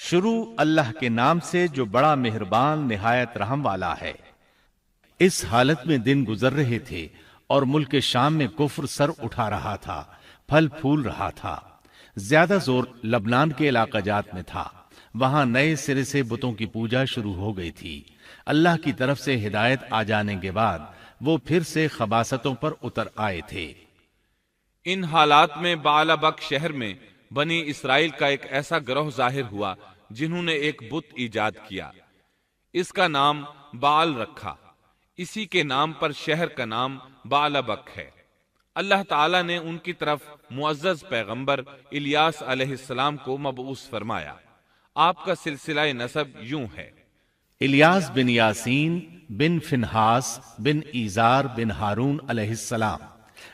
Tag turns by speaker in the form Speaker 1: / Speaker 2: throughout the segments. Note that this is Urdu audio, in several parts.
Speaker 1: شروع اللہ کے نام سے جو بڑا مہربان نہایت رحم والا ہے۔ اس حالت میں دن گزر رہے تھے اور ملک شام میں کفر سر اٹھا رہا تھا، پھل پھول رہا تھا۔ زیادہ زور لبنان کے علاقہ جات میں تھا، وہاں نئے سرے سے بتوں کی پوجا شروع ہو گئی تھی۔ اللہ کی طرف سے ہدایت آ جانے کے بعد وہ پھر سے خباثتوں پر اتر آئے تھے۔
Speaker 2: ان حالات میں بعلبک شہر میں بنی اسرائیل کا ایک ایسا گروہ ظاہر ہوا جنہوں نے ایک بت ایجاد کیا، اس کا نام بعل رکھا۔ اسی کے نام پر شہر کا نام بعلبک ہے۔ اللہ تعالیٰ نے ان کی طرف معزز پیغمبر الیاس علیہ السلام کو مبعوث فرمایا۔ آپ کا سلسلہ نسب یوں ہے:
Speaker 1: الیاس بن یاسین بن فنحاس بن ایزار بن ہارون علیہ السلام۔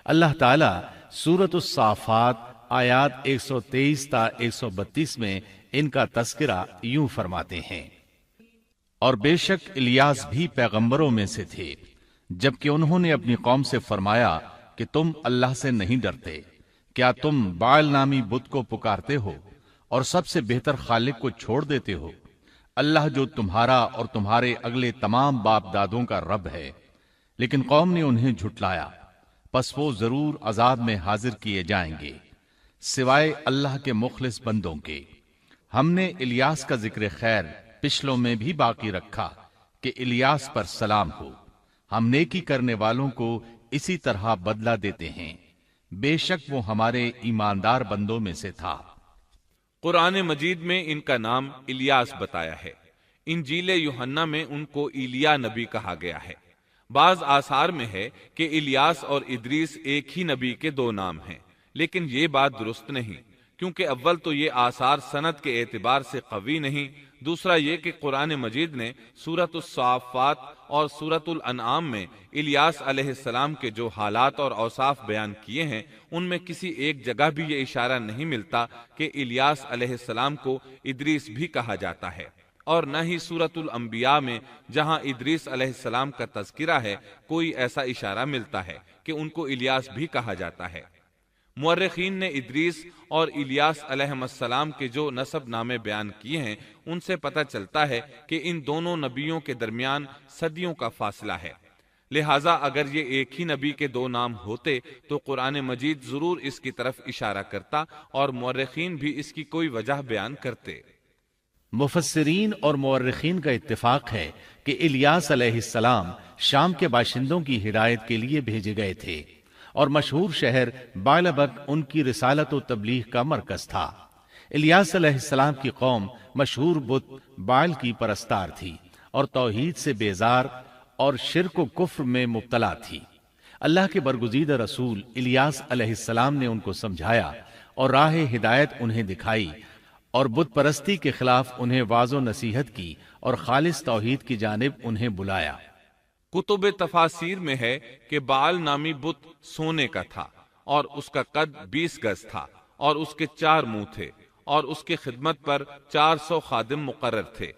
Speaker 1: اللہ تعالیٰ سورۃ الصافات آیات 123 تا 132 میں ان کا تذکرہ یوں فرماتے ہیں: اور بے شک الیاس بھی پیغمبروں میں سے تھے، جبکہ انہوں نے اپنی قوم سے فرمایا کہ تم اللہ سے نہیں ڈرتے، کیا تم بعل نامی بت کو پکارتے ہو اور سب سے بہتر خالق کو چھوڑ دیتے ہو، اللہ جو تمہارا اور تمہارے اگلے تمام باپ دادوں کا رب ہے۔ لیکن قوم نے انہیں جھٹلایا، پس وہ ضرور عذاب میں حاضر کیے جائیں گے، سوائے اللہ کے مخلص بندوں کے۔ ہم نے الیاس کا ذکر خیر پچھلوں میں بھی باقی رکھا کہ الیاس پر سلام ہو، ہم نیکی کرنے والوں کو اسی طرح بدلہ دیتے ہیں، بے شک وہ ہمارے ایماندار بندوں میں سے تھا۔
Speaker 2: قرآن مجید میں ان کا نام الیاس بتایا ہے۔ انجیل یوحنا میں ان کو ایلیا نبی کہا گیا ہے۔ بعض آثار میں ہے کہ الیاس اور ادریس ایک ہی نبی کے دو نام ہیں، لیکن یہ بات درست نہیں، کیونکہ اول تو یہ آثار سند کے اعتبار سے قوی نہیں، دوسرا یہ کہ قرآن مجید نے سورۃ الصافات اور سورۃ الانعام میں الیاس علیہ السلام کے جو حالات اور اوصاف بیان کیے ہیں، ان میں کسی ایک جگہ بھی یہ اشارہ نہیں ملتا کہ الیاس علیہ السلام کو ادریس بھی کہا جاتا ہے، اور نہ ہی سورۃ الانبیاء میں جہاں ادریس علیہ السلام کا تذکرہ ہے کوئی ایسا اشارہ ملتا ہے کہ ان کو الیاس بھی کہا جاتا ہے۔ مورخین نے ادریس اور الیاس علیہ السلام کے جو نسب نامے بیان کیے ہیں ان سے پتہ چلتا ہے کہ ان دونوں نبیوں کے درمیان صدیوں کا فاصلہ ہے، لہٰذا اگر یہ ایک ہی نبی کے دو نام ہوتے تو قرآن مجید ضرور اس کی طرف اشارہ کرتا اور مورخین بھی اس کی کوئی وجہ بیان کرتے۔
Speaker 1: مفسرین اور مورخین کا اتفاق ہے کہ الیاس علیہ السلام شام کے باشندوں کی ہدایت کے لیے بھیجے گئے تھے، اور مشہور شہر بعلبک ان کی رسالت و تبلیغ کا مرکز تھا۔ الیاس علیہ السلام کی قوم مشہور بت بعل کی پرستار تھی اور توحید سے بیزار اور شرک و کفر میں مبتلا تھی۔ اللہ کے برگزیدہ رسول الیاس علیہ السلام نے ان کو سمجھایا اور راہ ہدایت انہیں دکھائی، اور بت پرستی کے خلاف انہیں واعظ و نصیحت کی اور خالص توحید کی جانب انہیں بلایا۔
Speaker 2: کتب تفاسیر میں ہے کہ بعل نامی بت سونے کا تھا اور اس کا قد 20 گز تھا اور اس کے 4 منہ تھے اور اس کی خدمت پر 400 خادم مقرر تھے۔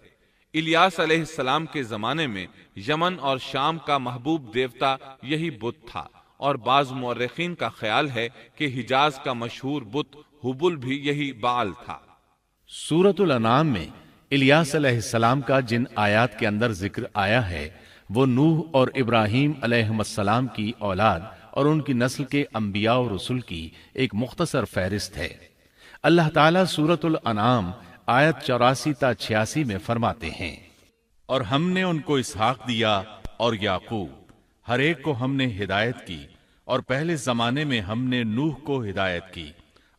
Speaker 2: الیاس علیہ السلام کے زمانے میں یمن اور شام کا محبوب دیوتا یہی بت تھا، اور بعض مورخین کا خیال ہے کہ حجاز کا مشہور بت ہبل بھی یہی بعل تھا۔
Speaker 1: سورۃ الانعام میں الیاس علیہ السلام کا جن آیات کے اندر ذکر آیا ہے وہ نوح اور ابراہیم علیہ السلام کی اولاد اور ان کی نسل کے انبیاء و رسل کی ایک مختصر فہرست ہے۔ اللہ تعالیٰ سورۃ الانعام آیت 84 تا 86 میں فرماتے ہیں: اور ہم نے ان کو اسحاق دیا اور یعقوب، ہر ایک کو ہم نے ہدایت کی، اور پہلے زمانے میں ہم نے نوح کو ہدایت کی،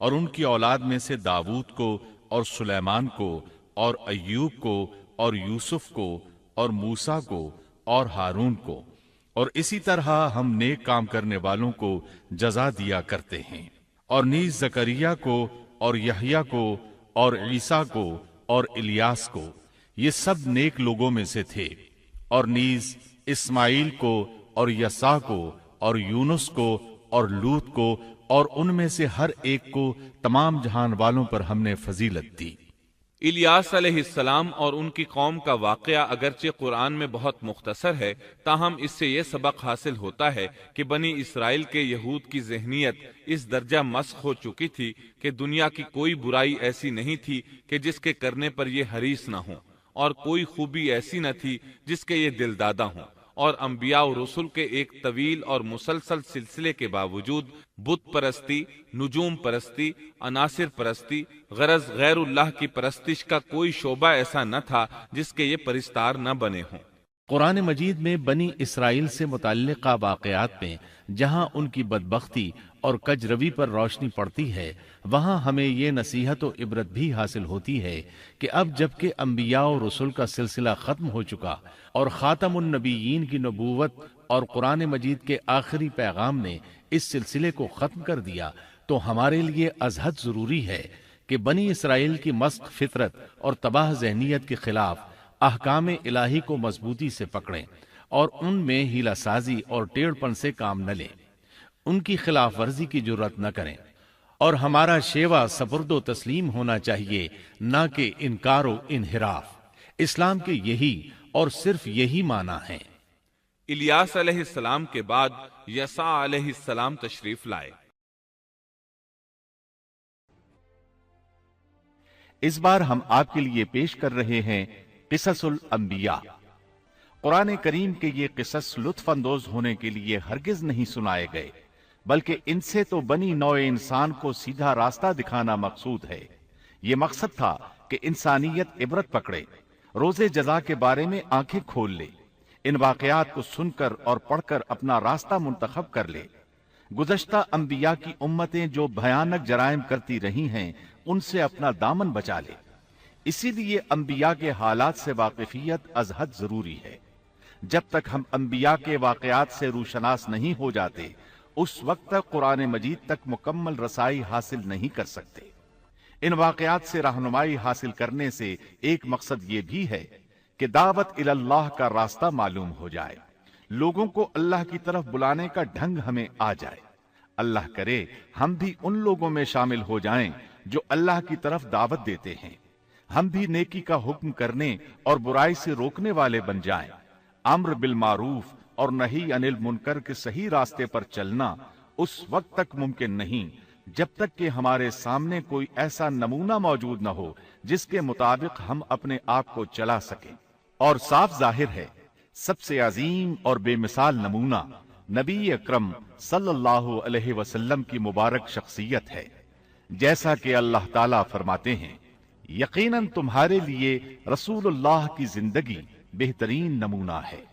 Speaker 1: اور ان کی اولاد میں سے داؤد کو اور سلیمان کو اور ایوب کو اور یوسف کو اور موسیٰ کو اور ہارون کو، اور اسی طرح ہم نیک کام کرنے والوں کو جزا دیا کرتے ہیں۔ اور نیز زکریا کو اور یحییٰ کو اور عیسیٰ کو اور الیاس کو، یہ سب نیک لوگوں میں سے تھے، اور نیز اسماعیل کو اور یسع کو اور یونس کو اور لوط کو، اور ان میں سے ہر ایک کو تمام جہان والوں پر ہم نے فضیلت دی۔
Speaker 2: الیاس علیہ السلام اور ان کی قوم کا واقعہ اگرچہ قرآن میں بہت مختصر ہے، تاہم اس سے یہ سبق حاصل ہوتا ہے کہ بنی اسرائیل کے یہود کی ذہنیت اس درجہ مسخ ہو چکی تھی کہ دنیا کی کوئی برائی ایسی نہیں تھی کہ جس کے کرنے پر یہ حریص نہ ہوں، اور کوئی خوبی ایسی نہ تھی جس کے یہ دل دادہ ہوں، اور انبیاء و رسل کے ایک طویل اور مسلسل سلسلے کے باوجود بت پرستی، نجوم پرستی، عناصر پرستی، غرض غیر اللہ کی پرستش کا کوئی شعبہ ایسا نہ تھا جس کے یہ پرستار نہ بنے ہوں۔
Speaker 1: قرآن مجید میں بنی اسرائیل سے متعلقہ واقعات میں جہاں ان کی بدبختی اور کجروی پر روشنی پڑتی ہے، وہاں ہمیں یہ نصیحت و عبرت بھی حاصل ہوتی ہے کہ اب جبکہ انبیاء و رسول کا سلسلہ ختم ہو چکا اور خاتم النبیین کی نبوت اور قرآن مجید کے آخری پیغام نے اس سلسلے کو ختم کر دیا، تو ہمارے لیے ازحد ضروری ہے کہ بنی اسرائیل کی مسخ فطرت اور تباہ ذہنیت کے خلاف احکام الہی کو مضبوطی سے پکڑیں اور ان میں ہیلہ سازی اور ٹیڑھ پن سے کام نہ لیں، ان کی خلاف ورزی کی جرات نہ کریں، اور ہمارا شیوا سپرد و تسلیم ہونا چاہیے، نہ کہ انکار و انحراف۔ اسلام کے یہی اور صرف یہی معنی ہیں۔
Speaker 2: الیاس علیہ السلام کے بعد یسع علیہ السلام تشریف لائے۔
Speaker 1: اس بار ہم آپ کے لیے پیش کر رہے ہیں قصص الانبیاء۔ قرآن کریم کے یہ قصص لطف اندوز ہونے کے لیے ہرگز نہیں سنائے گئے، بلکہ ان سے تو بنی نوع انسان کو سیدھا راستہ دکھانا مقصود ہے۔ یہ مقصد تھا کہ انسانیت عبرت پکڑے، روز جزا کے بارے میں آنکھیں کھول لے، ان واقعات کو سن کر اور پڑھ کر اپنا راستہ منتخب کر لے۔ گزشتہ انبیاء کی امتیں جو بھیانک جرائم کرتی رہی ہیں، ان سے اپنا دامن بچا لے۔ اسی لیے انبیاء کے حالات سے واقفیت ازحد ضروری ہے۔ جب تک ہم انبیاء کے واقعات سے روشناس نہیں ہو جاتے، اس وقت تک قرآن مجید تک مکمل رسائی حاصل نہیں کر سکتے۔ ان واقعات سے رہنمائی حاصل کرنے سے ایک مقصد یہ بھی ہے کہ دعوت اللہ کا راستہ معلوم ہو جائے، لوگوں کو اللہ کی طرف بلانے کا ڈھنگ ہمیں آ جائے۔ اللہ کرے ہم بھی ان لوگوں میں شامل ہو جائیں جو اللہ کی طرف دعوت دیتے ہیں، ہم بھی نیکی کا حکم کرنے اور برائی سے روکنے والے بن جائیں۔ امر بالمعروف اور نہی عن المنکر کے صحیح راستے پر چلنا اس وقت تک ممکن نہیں جب تک کہ ہمارے سامنے کوئی ایسا نمونہ موجود نہ ہو جس کے مطابق ہم اپنے آپ کو چلا سکیں۔ اور صاف ظاہر ہے سب سے عظیم اور بے مثال نمونہ نبی اکرم صلی اللہ علیہ وسلم کی مبارک شخصیت ہے، جیسا کہ اللہ تعالیٰ فرماتے ہیں، یقیناً تمہارے لیے رسول اللہ کی زندگی بہترین نمونہ ہے۔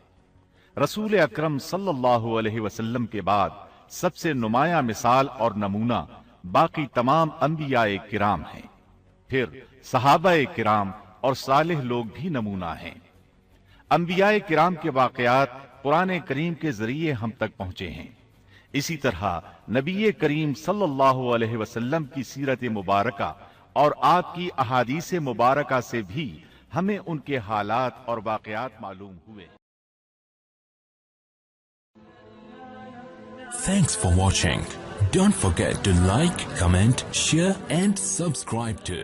Speaker 1: رسول اکرم صلی اللہ علیہ وسلم کے بعد سب سے نمایاں مثال اور نمونہ باقی تمام انبیاء کرام ہیں، پھر صحابہ کرام اور صالح لوگ بھی نمونہ ہیں۔ انبیاء کرام کے واقعات قرآن کریم کے ذریعے ہم تک پہنچے ہیں۔ اسی طرح نبی کریم صلی اللہ علیہ وسلم کی سیرت مبارکہ اور آپ کی احادیث مبارکہ سے بھی ہمیں ان کے حالات اور واقعات معلوم ہوئے۔
Speaker 3: Thanks for watching. Don't forget to like, comment, share and subscribe to